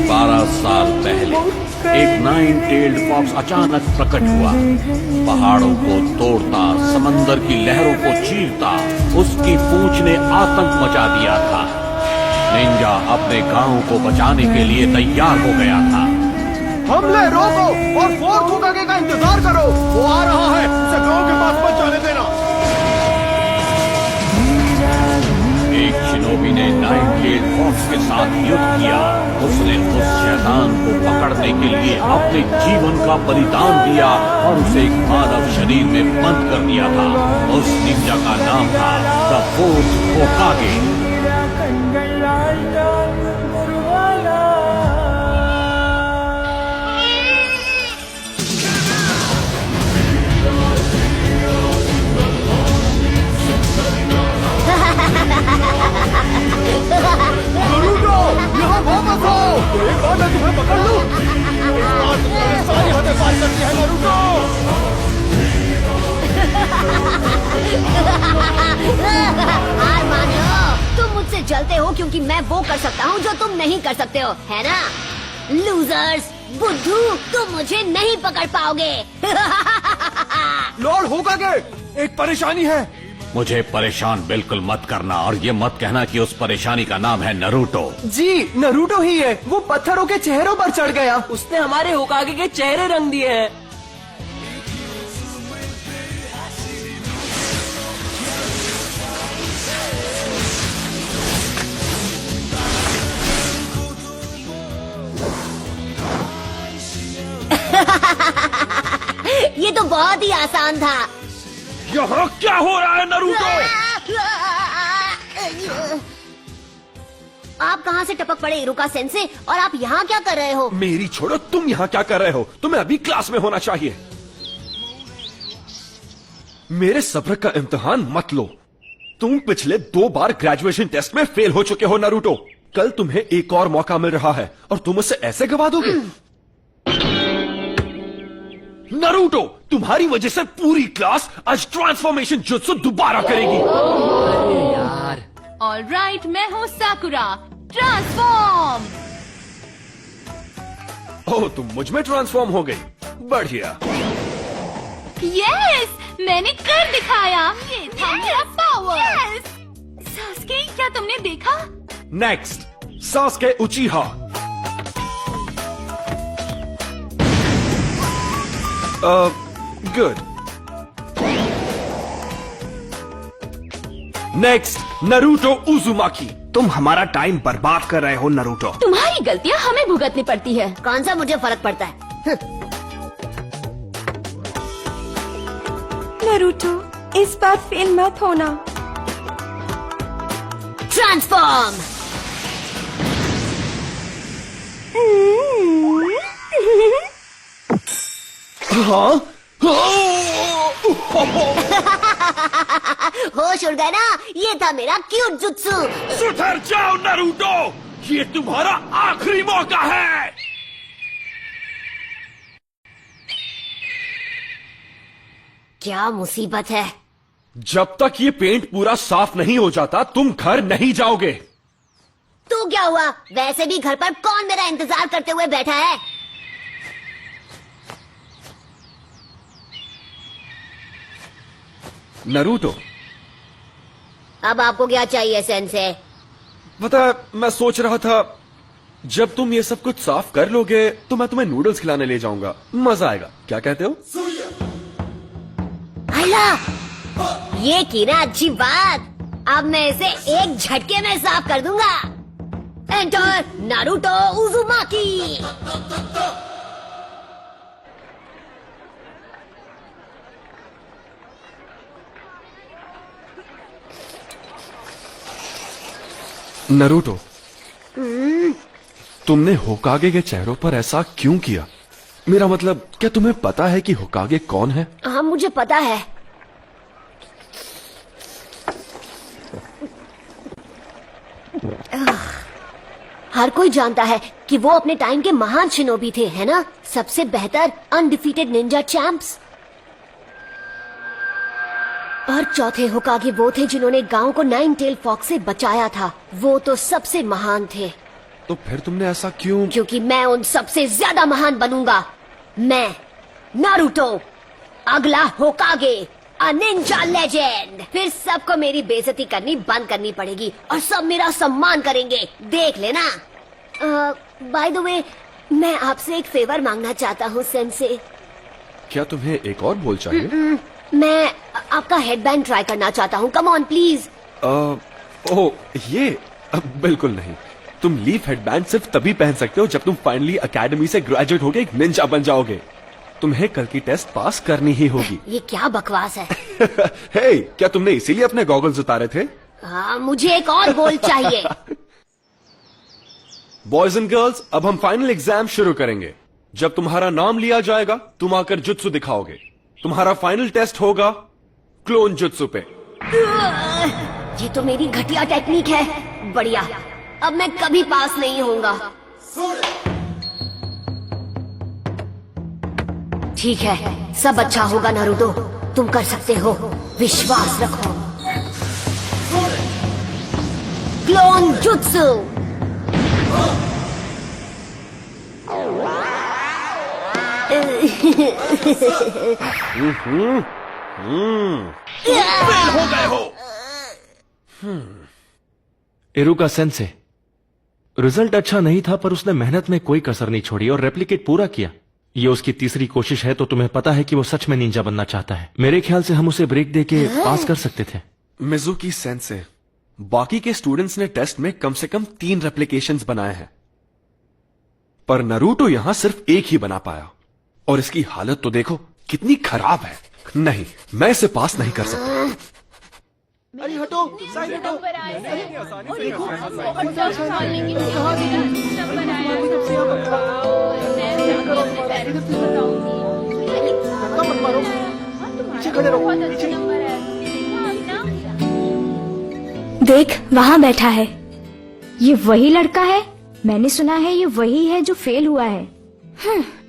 12 साल पहले एक 9-tailed फॉक्स अचानक प्रकट हुआ। पहाड़ों को तोड़ता, समंदर की लहरों को चीरता, उसकी पूंछ ने आतंक मचा दिया था। निंजा अपने गांव को बचाने के लिए तैयार हो गया था। हमले रोको और फोर्थ होकागे का इंतजार करो, वो आ रहा है, उसे गांव के पास मत जाने देना। एक शिनोबी ने 9-tailed फॉक्स के साथ युद्ध किया। उसने उस शैतान को पकड़ने के लिए अपने जीवन का बलिदान दिया और उसे एक मानव शरीर में बंद कर दिया था। उस निंजा का नाम था द फोर्थ होकागे। नरूटो, यहाँ वापस आओ। एक बार मैं तुम्हें पकड़ लूं। इस बार तुम्हारी सारी हदें पार करती है नरूटो। हार मान लो, तुम मुझसे जलते हो क्योंकि मैं वो कर सकता हूँ जो तुम नहीं कर सकते हो, है ना? लूजर्स, बुद्धू, तुम मुझे नहीं पकड़ पाओगे। लॉर्ड होकागे, एक परेशानी है। मुझे परेशान बिल्कुल मत करना और ये मत कहना कि उस परेशानी का नाम है नरूटो। जी, नरूटो ही है। वो पत्थरों के चेहरों पर चढ़ गया। उसने हमारे होकागे के चेहरे रंग दिए हैं। ये तो बहुत ही आसान था। यहाँ क्या हो रहा है नरूटो? आप कहाँ से टपक पड़े इरुका सेंसे, और आप यहाँ क्या कर रहे हो? मेरी छोड़ो, तुम यहाँ क्या कर रहे हो? तुम्हें अभी क्लास में होना चाहिए। मेरे सब्र का इम्तिहान मत लो। तुम पिछले 2 बार ग्रेजुएशन टेस्ट में फेल हो चुके हो नरूटो। कल तुम्हें एक और मौका मिल रहा है और तुम उसे ऐसे गवा दोगे? नरूटो, तुम्हारी वजह से पूरी क्लास आज ट्रांसफॉर्मेशन जुत्सु दोबारा करेगी। ऑलराइट, मैं हूँ साकुरा। ट्रांसफॉर्म। ओह, तुम मुझ में ट्रांसफॉर्म हो गई। बढ़िया। यस, मैंने कर दिखाया। ये था मेरा पावर। यस। सास्के, क्या तुमने देखा? Next, Sasuke उचिहा। Good. Next, Naruto उजुमाकी। तुम हमारा टाइम बर्बाद कर रहे हो नरूटो। तुम्हारी गलतियाँ हमें भुगतनी पड़ती है। कौन सा मुझे फर्क पड़ता है? नरूटो, इस बार फेल मत होना। ट्रांसफॉर्म। हाँ? होश उड़ गए ना? ये था मेरा क्यूट जुत्सु। सुधर जाओ नरूटो, ये तुम्हारा आखिरी मौका है। क्या मुसीबत है? जब तक ये पेंट पूरा साफ नहीं हो जाता, तुम घर नहीं जाओगे। तो क्या हुआ? वैसे भी घर पर कौन मेरा इंतजार करते हुए बैठा है? नरूटो, अब आपको क्या चाहिए सेंसे? पता, मैं सोच रहा था जब तुम ये सब कुछ साफ कर लोगे तो मैं तुम्हें नूडल्स खिलाने ले जाऊंगा। मजा आएगा, क्या कहते हो? आइला, ये की ना अच्छी बात। अब मैं इसे एक झटके में साफ कर दूंगा। Enter Naruto उजुमाकी। नरूटो, तुमने होकागे के चेहरों पर ऐसा क्यों किया? मेरा मतलब, क्या तुम्हें पता है कि होकागे कौन है? हाँ, मुझे पता है। हर कोई जानता है कि वो अपने टाइम के महान शिनोबी थे, है ना? सबसे बेहतर अनडिफीटेड निंजा चैंप्स। और चौथे होकागे वो थे जिन्होंने गांव को नाइन टेल फॉक्स से बचाया था। वो तो सबसे महान थे। तो फिर तुमने ऐसा क्यों? क्योंकि मैं उन सबसे ज्यादा महान बनूंगा। मैं नारुतो, अगला होकागे, अ निंजा लेजेंड। फिर सबको मेरी बेइज्जती करनी बंद करनी पड़ेगी और सब मेरा सम्मान करेंगे, देख लेना। बाय द वे, मैं आपसे एक फेवर मांगना चाहता हूँ सेंसे। क्या तुम्हें एक और बोल चाहिए? मैं आपका हेडबैंड ट्राई करना चाहता हूँ। Come on please. ओह ये बिल्कुल नहीं। तुम लीफ हेडबैंड सिर्फ तभी पहन सकते हो जब तुम फाइनली एकेडमी से ग्रेजुएट होके एक निंजा बन जाओगे। तुम्हें कल की टेस्ट पास करनी ही होगी। ये क्या बकवास है? हे, क्या तुमने इसीलिए अपने गॉगल्स उतारे थे? हाँ, मुझे एक और गोल चाहिए। बॉयज एंड गर्ल्स, अब हम फाइनल एग्जाम शुरू करेंगे। जब तुम्हारा नाम लिया जाएगा तुम आकर जुत्सु दिखाओगे। तुम्हारा फाइनल टेस्ट होगा क्लोन जुत्सु पे। ये तो मेरी घटिया टेक्निक है। बढ़िया, अब मैं कभी पास नहीं होऊंगा। ठीक है, सब अच्छा होगा नारुतो। तुम कर सकते हो, विश्वास रखो। Clone jutsu. फेल हो गए हो। इरुका सेंसे, रिजल्ट अच्छा नहीं था पर उसने मेहनत में कोई कसर नहीं छोड़ी और रेप्लिकेट पूरा किया। ये उसकी तीसरी कोशिश है तो तुम्हें पता है कि वो सच में निंजा बनना चाहता है। मेरे ख्याल से हम उसे ब्रेक देके पास कर सकते थे। मिजुकी सेंसे, बाकी के स्टूडेंट्स ने टेस्ट में कम से कम 3 रेप्लिकेशंस बनाए हैं, पर नारुतो यहां सिर्फ एक ही बना पाया। और इसकी हालत तो देखो कितनी खराब है। नहीं, मैं इसे पास नहीं कर सकता। अरे हटो, साइड हटो। देख, वहाँ बैठा है। ये वही लड़का है। मैंने सुना है ये वही है जो फेल हुआ है।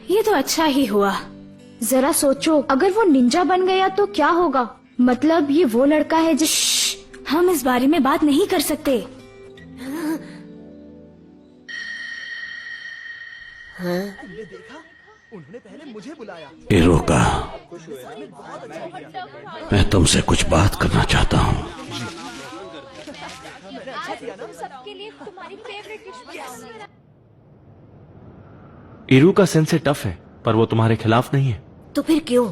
ये तो अच्छा ही हुआ। जरा सोचो, अगर वो निंजा बन गया तो क्या होगा? मतलब ये वो लड़का है जिस... हम इस बारे में बात नहीं कर सकते। इरुका, मैं तुमसे कुछ बात करना चाहता हूँ। इरुका सेंसे टफ है पर वो तुम्हारे खिलाफ नहीं है। तो फिर क्यों?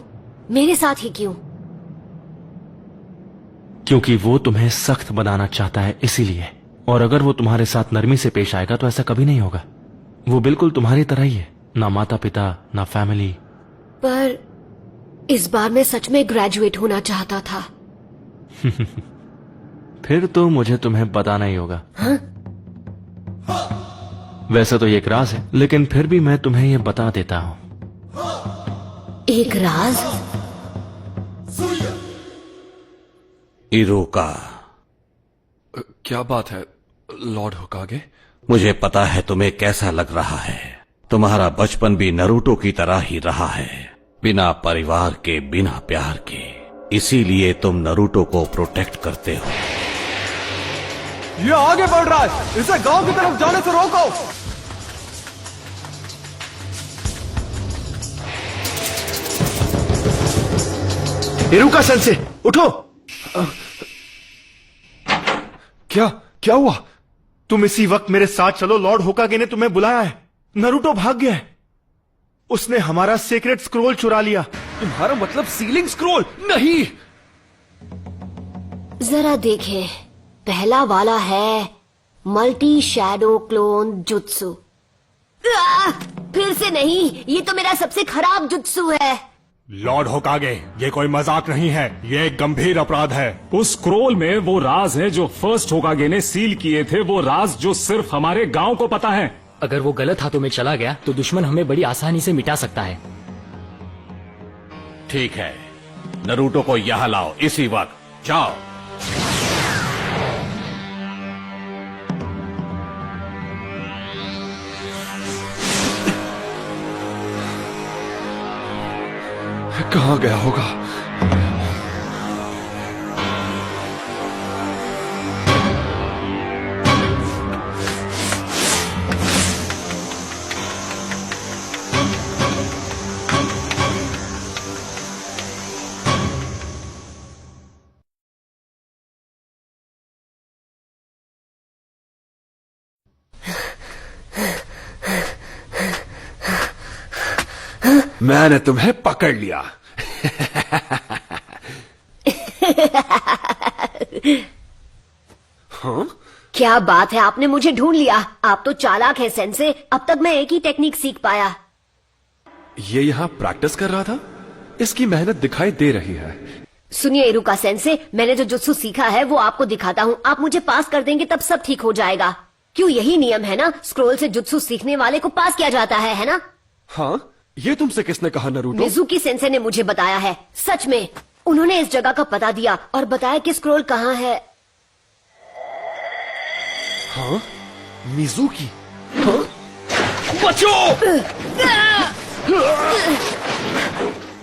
मेरे साथ ही क्यों? क्योंकि वो तुम्हें सख्त बनाना चाहता है, इसीलिए। और अगर वो तुम्हारे साथ नरमी से पेश आएगा तो ऐसा कभी नहीं होगा। वो बिल्कुल तुम्हारी तरह ही है, ना माता पिता ना फैमिली। पर इस बार मैं सच में ग्रेजुएट होना चाहता था। फिर तो मुझे तुम्हें बताना ही होगा। हाँ? वैसे तो ये एक राज है, लेकिन फिर भी मैं तुम्हें ये बता देता हूँ। एक राज? इरुका, क्या बात है लॉर्ड होकागे? मुझे पता है तुम्हें कैसा लग रहा है। तुम्हारा बचपन भी नारुतो की तरह ही रहा है, बिना परिवार के, बिना प्यार के। इसीलिए तुम नारुतो को प्रोटेक्ट करते हो। ये आगे बढ़ रहा है, इसे गांव की तरफ जाने से रोको। इरुका सेंसे, उठो। क्या क्या हुआ? तुम इसी वक्त मेरे साथ चलो। लॉर्ड होकागे ने तुम्हें बुलाया है। नारुतो भाग गया है। उसने हमारा सीक्रेट स्क्रोल चुरा लिया। तुम्हारा मतलब सीलिंग स्क्रोल? नहीं। जरा देखें, पहला वाला है मल्टी शैडो क्लोन जुत्सु। फिर से नहीं, ये तो मेरा सबसे खराब जुत्सु है। लॉर्ड होकागे, ये कोई मजाक नहीं है, ये एक गंभीर अपराध है। उस स्क्रोल में वो राज है जो फर्स्ट होकागे ने सील किए थे, वो राज जो सिर्फ हमारे गांव को पता है। अगर वो गलत हाथों में चला गया तो दुश्मन हमें बड़ी आसानी से मिटा सकता है। ठीक है, नारुतो को यहां लाओ इसी वक्त। जाओ। कहाँ गया होगा? मैंने तुम्हें पकड़ लिया। हाँ? क्या बात है, आपने मुझे ढूंढ लिया। आप तो चालाक है सेंसे। अब तक मैं एक ही टेक्निक सीख पाया। ये यहाँ प्रैक्टिस कर रहा था, इसकी मेहनत दिखाई दे रही है। सुनिए इरुका सेंसे, मैंने जो जुत्सु सीखा है वो आपको दिखाता हूँ। आप मुझे पास कर देंगे तब सब ठीक हो जाएगा। क्यों, यही नियम है ना, स्क्रोल से जुत्सु सीखने वाले को पास किया जाता है ना? हाँ, ये तुमसे किसने कहा नरूटो? मिजुकी सेंसे ने मुझे बताया है। सच में, उन्होंने इस जगह का पता दिया और बताया कि स्क्रोल कहाँ है। हाँ? मिजुकी? हाँ? बचो!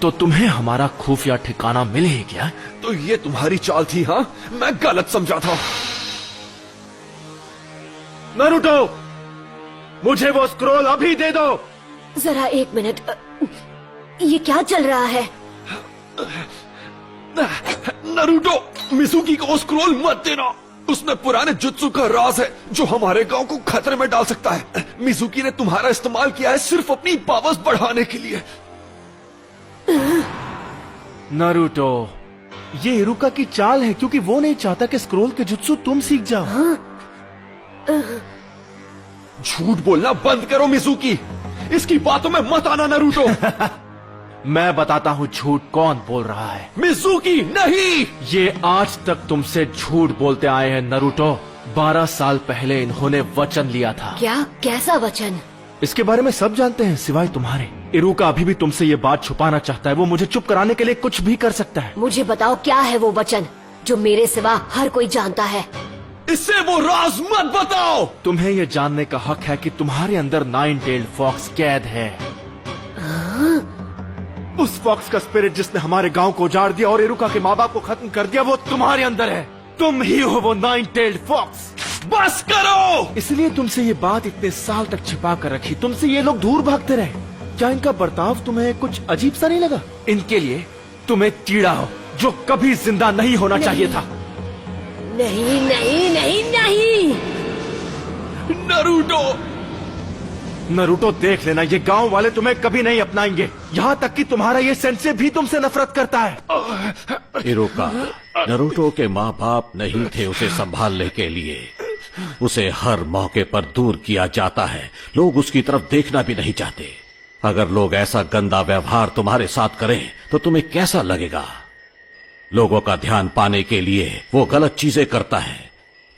तो तुम्हें हमारा खुफिया ठिकाना मिल ही गया? तो ये तुम्हारी चाल थी? हाँ, मैं गलत समझा था। नारुतो, मुझे वो स्क्रोल अभी दे दो। जरा एक मिनट, ये क्या चल रहा है? नरूटो, मिजुकी को स्क्रोल मत देना। उसमें पुराने जुत्सु का राज है जो हमारे गांव को खतरे में डाल सकता है। मिजुकी ने तुम्हारा इस्तेमाल किया है सिर्फ अपनी पावर्स बढ़ाने के लिए। नारुतो, ये इरुका की चाल है क्योंकि वो नहीं चाहता कि स्क्रोल के जुत्सु तुम सीख जाओ। झूठ बोलना बंद करो मिजुकी, इसकी बातों में मत आना नरूटो। मैं बताता हूँ झूठ कौन बोल रहा है। मिजुकी नहीं! ये आज तक तुमसे झूठ बोलते आए हैं नरूटो। 12 साल पहले इन्होंने वचन लिया था। क्या? कैसा वचन? इसके बारे में सब जानते हैं सिवाय तुम्हारे। इरुका अभी भी तुमसे ये बात छुपाना चाहता है। वो मुझे चुप कराने के लिए कुछ भी कर सकता है। मुझे बताओ क्या है वो वचन जो मेरे सिवा हर कोई जानता है। इससे वो राज मत बताओ। तुम्हें ये जानने का हक है कि तुम्हारे अंदर 9 टेल्ड फॉक्स कैद है। उस फॉक्स का स्पिरिट जिसने हमारे गांव को उजाड़ दिया और इरुका के माँ बाप को खत्म कर दिया, वो तुम्हारे अंदर है। तुम ही हो वो 9 टेल्ड फॉक्स। बस करो! इसलिए तुमसे ये बात इतने साल तक छिपा कर रखी। तुमसे ये लोग दूर भागते रहे। क्या इनका बर्ताव तुम्हें कुछ अजीब सा नहीं लगा? इनके लिए तुम्हें कीड़ा हो जो कभी जिंदा नहीं होना चाहिए था। नहीं नहीं नहीं नहीं। नरूटो! नरूटो, देख लेना, ये गांव वाले तुम्हें कभी नहीं अपनाएंगे। यहाँ तक कि तुम्हारा ये सेंसे भी तुमसे नफरत करता है। इरुका, नरूटो के माँ बाप नहीं थे उसे संभालने के लिए। उसे हर मौके पर दूर किया जाता है। लोग उसकी तरफ देखना भी नहीं चाहते। अगर लोग ऐसा गंदा व्यवहार तुम्हारे साथ करें तो तुम्हें कैसा लगेगा? लोगों का ध्यान पाने के लिए वो गलत चीजें करता है।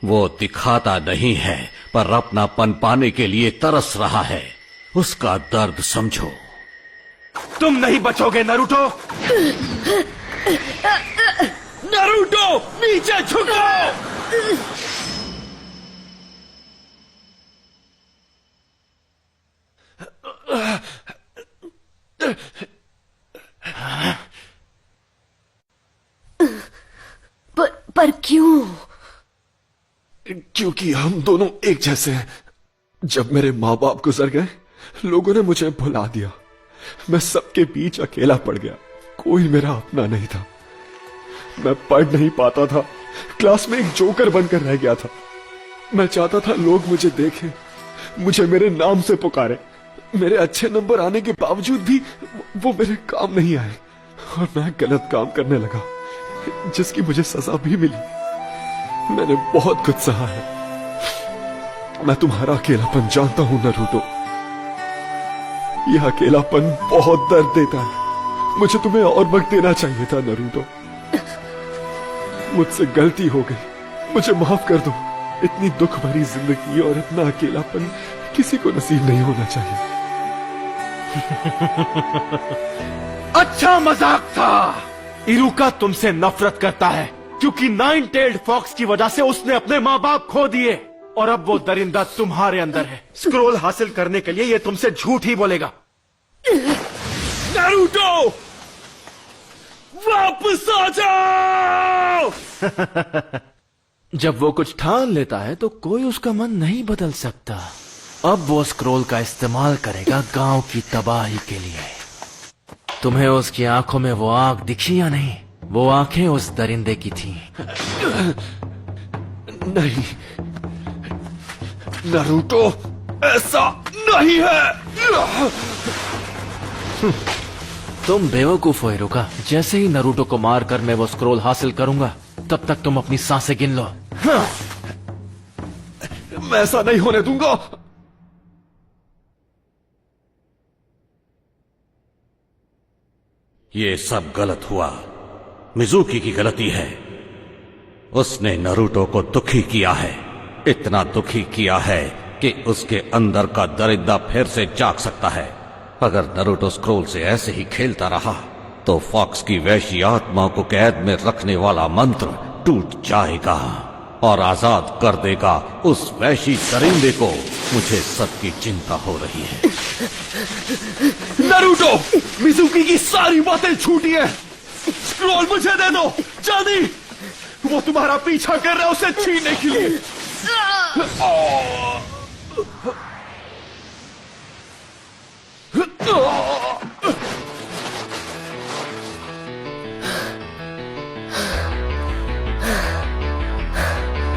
वो दिखाता नहीं है पर अपनापन पाने के लिए तरस रहा है। उसका दर्द समझो। तुम नहीं बचोगे नरूटो। नरूटो, नीचे झुको! पर क्यों? क्योंकि हम दोनों एक जैसे हैं। जब मेरे माँ बाप गुजर गए, लोगों ने मुझे भुला दिया। मैं सबके बीच अकेला पड़ गया। कोई मेरा अपना नहीं था। मैं पढ़ नहीं पाता था। क्लास में एक जोकर बनकर रह गया था। मैं चाहता था लोग मुझे देखें, मुझे मेरे नाम से पुकारे। मेरे अच्छे नंबर आने के बावजूद भी वो मेरे काम नहीं आए और मैं गलत काम करने लगा, जिसकी मुझे सजा भी मिली। मैंने बहुत कुछ सहा है। मैं तुम्हारा अकेलापन जानता हूं नरूटो। यह अकेलापन बहुत दर्द देता है। मुझे तुम्हें और वक्त देना चाहिए था नरूटो। मुझसे गलती हो गई, मुझे माफ कर दो। इतनी दुख भरी जिंदगी और इतना अकेलापन किसी को नसीब नहीं होना चाहिए। अच्छा मजाक था। इरुका तुमसे नफरत करता है क्योंकि 9 टेल्ड फॉक्स की वजह से उसने अपने माँ बाप खो दिए और अब वो दरिंदा तुम्हारे अंदर है। स्क्रोल हासिल करने के लिए ये तुमसे झूठ ही बोलेगा। नारुतो, वापस आ जाओ! जब वो कुछ ठान लेता है तो कोई उसका मन नहीं बदल सकता। अब वो स्क्रोल का इस्तेमाल करेगा गांव की तबाही के लिए। तुम्हें उसकी आंखों में वो आग दिखी या नहीं? वो आंखें उस दरिंदे की थीं। नहीं नारुतो, ऐसा नहीं है। तुम बेवकूफ हो इरुका। जैसे ही नरूटो को मारकर मैं वो स्क्रोल हासिल करूंगा, तब तक तुम अपनी सांसें गिन लो। मैं ऐसा नहीं होने दूंगा। ये सब गलत हुआ। मिजुकी की गलती है। उसने नरूटो को दुखी किया है, इतना दुखी किया है कि उसके अंदर का दरिद्र फिर से जाग सकता है। अगर नरूटो स्क्रोल से ऐसे ही खेलता रहा तो फॉक्स की वैशी आत्मा को कैद में रखने वाला मंत्र टूट जाएगा और आजाद कर देगा उस वैशी दरिंदे को। मुझे सबकी चिंता हो रही है। नारुतो, मिजुकी की सारी बातें झूठी है। स्क्रोल मुझे दे दो, जल्दी। वो तुम्हारा पीछा कर रहा है उसे छीनने के लिए।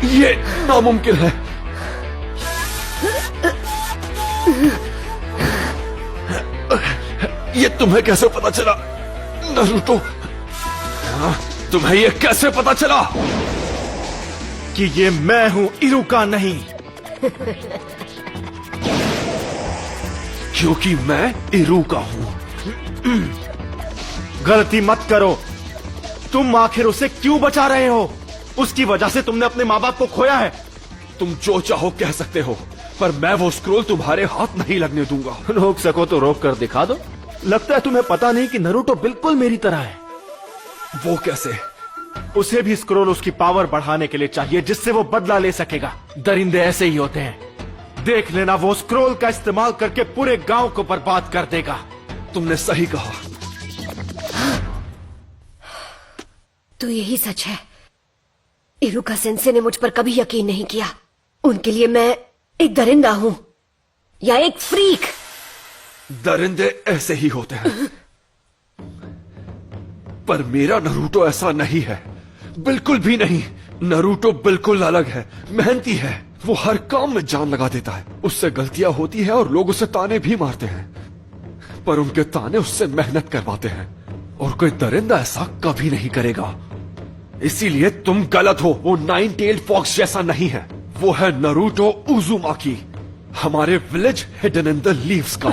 ये नामुमकिन है। ये तुम्हें कैसे पता चला नारुतो? तुम्हें ये कैसे पता चला कि ये मैं हूं, इरुका नहीं? क्योंकि मैं इरुका हूं। गलती मत करो। तुम आखिर उसे क्यों बचा रहे हो? उसकी वजह से तुमने अपने माँ बाप को खोया है। तुम जो चाहो कह सकते हो, पर मैं वो स्क्रोल तुम्हारे हाथ नहीं लगने दूंगा। रोक सको तो रोक कर दिखा दो। लगता है तुम्हें पता नहीं कि नरूटो बिल्कुल मेरी तरह है। वो कैसे? उसे भी स्क्रोल उसकी पावर बढ़ाने के लिए चाहिए, जिससे वो बदला ले सकेगा। दरिंदे ऐसे ही होते हैं। देख लेना, वो स्क्रोल का इस्तेमाल करके पूरे गांव को बर्बाद कर देगा। तुमने सही कहा। तो यही सच है। इरुका सेंसे ने मुझ पर कभी यकीन नहीं किया। उनके लिए मैं एक दरिंदा हूं या एक फ्रीक। दरिंदे ऐसे ही होते हैं, पर मेरा नरूटो ऐसा नहीं है, बिल्कुल भी नहीं। नरूटो बिल्कुल अलग है, मेहनती है। वो हर काम में जान लगा देता है। उससे गलतियां होती है और लोग उसे ताने भी मारते हैं, पर उनके ताने उससे मेहनत करवाते हैं। और कोई दरिंदा ऐसा कभी नहीं करेगा। इसीलिए तुम गलत हो। वो 9 टेल्ड फॉक्स जैसा नहीं है। वो है नरूटो उजुमाकी, हमारे village hidden in the leaves का।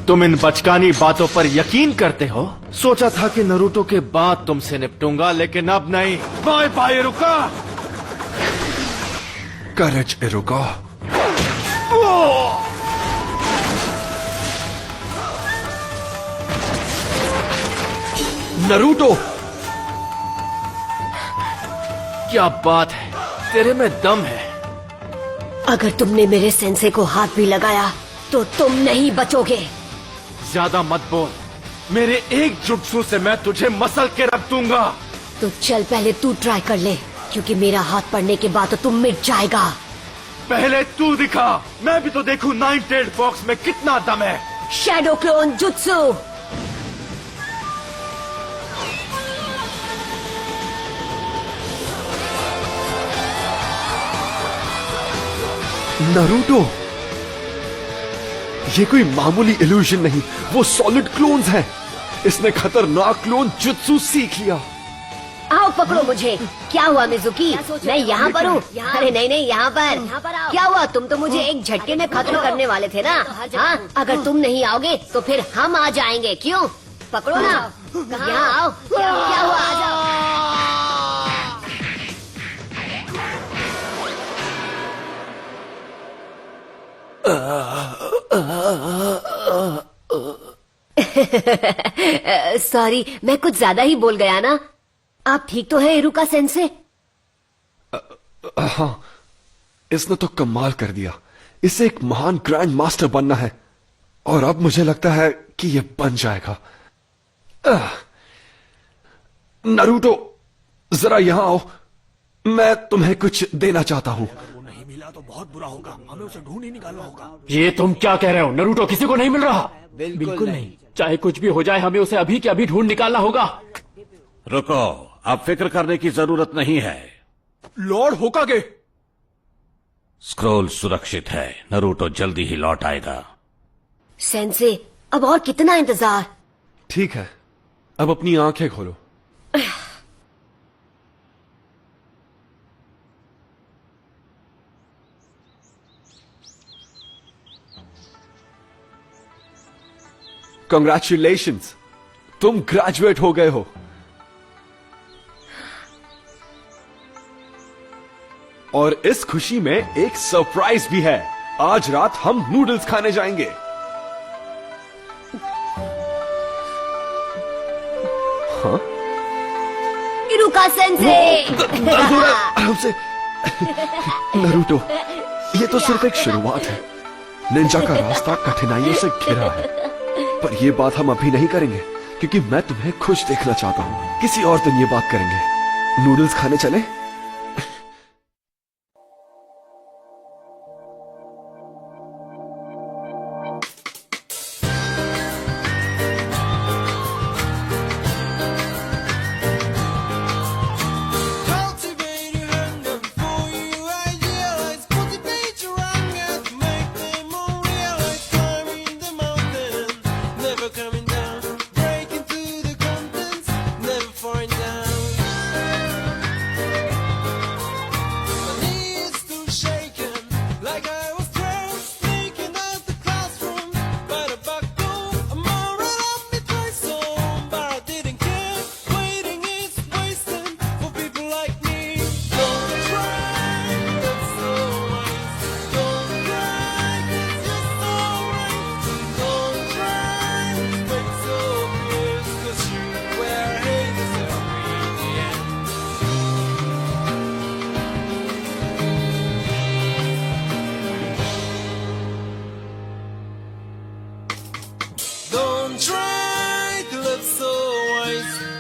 तुम इन बचकानी बातों पर यकीन करते हो? सोचा था कि नरूटो के बाद तुमसे निपटूंगा, लेकिन अब नहीं। Bye bye Iruka. Courage Iruka. Naruto, क्या बात है, तेरे में दम है। अगर तुमने मेरे सेंसे को हाथ भी लगाया तो तुम नहीं बचोगे। ज्यादा मत बोल। मेरे एक जुट्सू से मैं तुझे मसल के रख दूंगा। तो चल पहले तू ट्राई कर ले, क्योंकि मेरा हाथ पड़ने के बाद तो तुम मिट जाएगा। पहले तू दिखा, मैं भी तो देखूं 9 टेल्ड फॉक्स में कितना दम है। Shadow clone jutsu. नरूटो, ये कोई मामूली इल्यूजन नहीं, वो सॉलिड क्लोन्स हैं। इसने खतरनाक क्लोन जुत्सु सीख लिया। आओ पकड़ो मुझे। क्या हुआ मिजुकी? मैं यहाँ पर हूँ। अरे नहीं नहीं, यहाँ पर। क्या हुआ? तुम तो मुझे एक झटके में खत्म करने वाले थे ना। हाँ, अगर तुम नहीं आओगे तो फिर हम आ जाएंगे। क्यों? पकड़ो ना, यहाँ आओ। क्या हुआ? आ जाओ। सॉरी, मैं कुछ ज्यादा ही बोल गया ना। आप ठीक तो है इरुका सेंसे? हाँ, इसने तो कमाल कर दिया। इसे एक महान ग्रैंड मास्टर बनना है, और अब मुझे लगता है कि ये बन जाएगा। नरूटो, जरा यहां आओ। मैं तुम्हें कुछ देना चाहता हूं। नहीं मिला तो बहुत बुरा होगा। हमें उसे ढूंढ ही निकालना होगा। ये तुम क्या कह रहे हो? नरूटो किसी को नहीं मिल रहा। बिल्कुल नहीं। चाहे कुछ भी हो जाए, हमें उसे अभी के अभी ढूंढ निकालना होगा। रुको, अब फिक्र करने की जरूरत नहीं है। लॉर्ड होकागे, स्क्रोल सुरक्षित है, नरूटो जल्दी ही लौट आएगा। सेंसे, अब और कितना इंतजार? ठीक है, अब अपनी आंखें खोलो। कंग्रेचुलेशंस, तुम ग्रेजुएट हो गए हो। और इस खुशी में एक सरप्राइज भी है। आज रात हम नूडल्स खाने जाएंगे। हाँ? इरुका सेंसे! आराम से। नरूटो, ये तो सिर्फ एक शुरुआत है। निंजा का रास्ता कठिनाइयों से घिरा है, पर यह बात हम अभी नहीं करेंगे क्योंकि मैं तुम्हें खुश देखना चाहता हूं। किसी और दिन ये बात करेंगे। नूडल्स खाने चले? Don't try to live so wise.